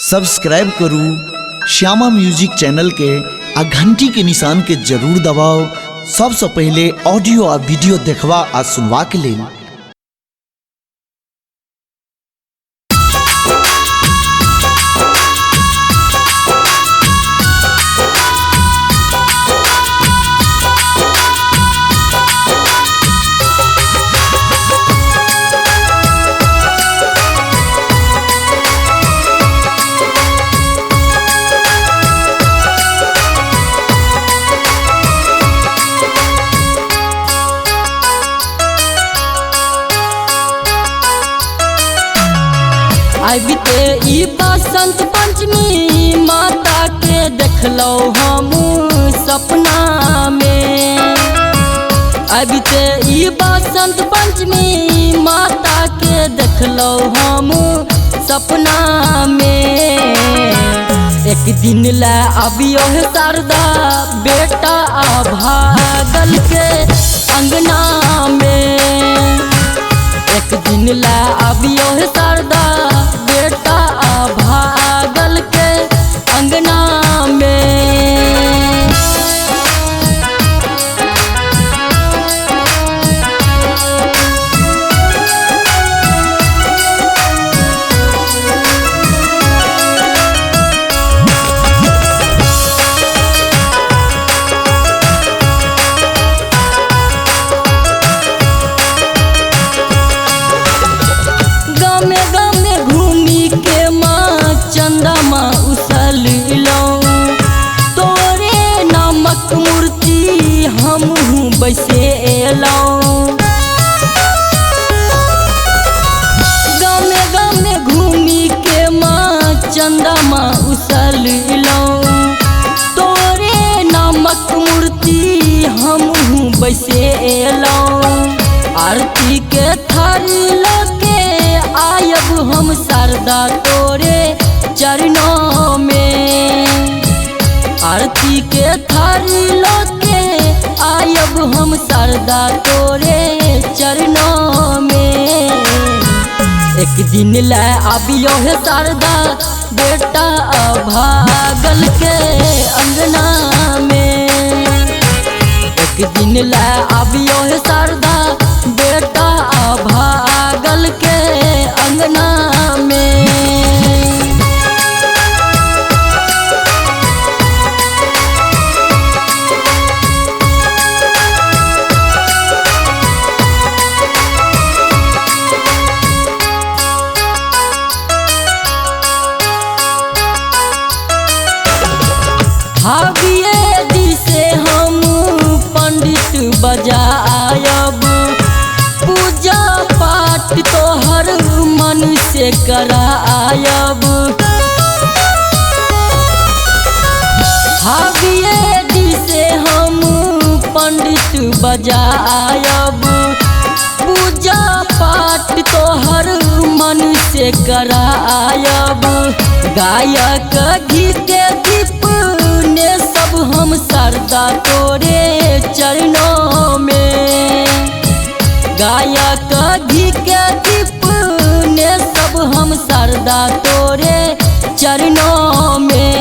Subscribe करू Shyama music channel के आ घंटी के निशान के जरूर दबाओ सबसे पहले ऑडियो आ वीडियो देखवा आ सुनवा के लिए। बीते ई बसंत पंचमी माता के देखलो हम सपना में। बीते ई बसंत पंचमी माता के देखलो हम सपना में। एक दिन ला अबियो है शारदा बेटा भागल के अंगना में। एक दिन ला अबियो है शारदा बेटा भागल के अंगना में। चंदमा उसल तोरे नामक मूर्ति हमहू बैसे एलौं। गामे गामे घूमी के माँ चंदमा उसल तोरे नामक मूर्ति हमहू बैसे एलौं। आरती के थारी लके आयब हम शारदा तोरे चरणों में। आरती के थारी लोके आयब हम शारदा तोरे चरणों में। एक दिन ला अबियो है शारदा बेटा भागल के अंगना में। एक दिन ला अबियो है शारदा बेटा भागल के अंगना में। भाविये दिसे हम पंडित बजायब पूजा पाठ तोहर मन से करायब। भाविये दिसे हम पंडित बजायब पूजा पाठ तोहर मन से करायब। गायक घी के दीप ने सब हम शारदा तोरे चरणों में। गायक घी के दीप ने सब हम शारदा तोरे चरणों में।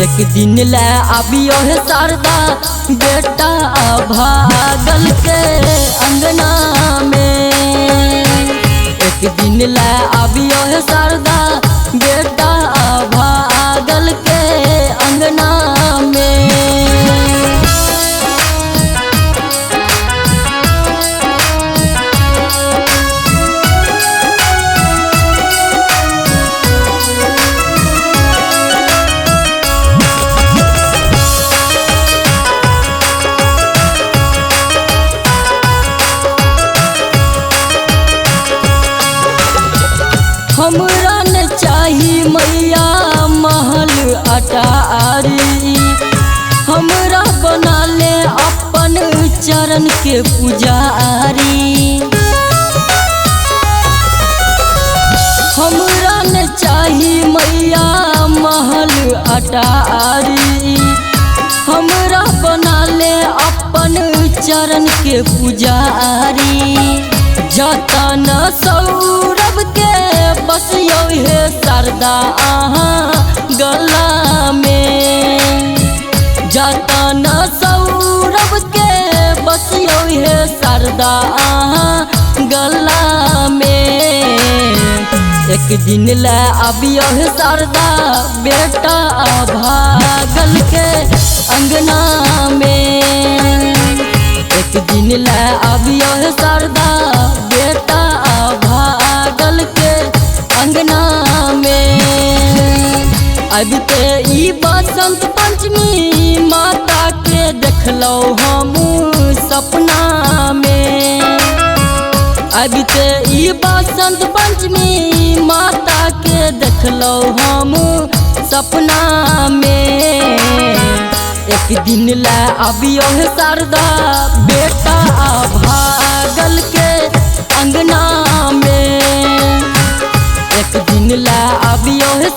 एक दिन ला अबियो है शारदा बेटा भागल के अंगना में। एक दिन ला अबियो है शारदा बेटा भागल के अंगना में। हमरा न चाही मैया महल अटारी हमरा बना ले अपन चरण के पुजारी। हमरा न चाही मैया महल अटारी हमरा बना ले अपन चरण के पुजारी। जतन सौरभ के बसियो हे शारदा अहाँ गला में। जतन सौरभ के बसियो हे शारदा अहाँ गला में। एक दिन ला अबियो हे शारदा बेटा भागल के अंगना में। एक दिन ला अबियो हे शारदा बेटा भागल के अंगना में। अब ते ई बसंत पंचमी माता के देखलो हम सपना में। अब ते ई बसंत पंचमी माता के देखलो हम सपना में। एक दिन ला अबियो हे शारदा बेटा भागल के अंगना में। एक दिन ला अबियो हे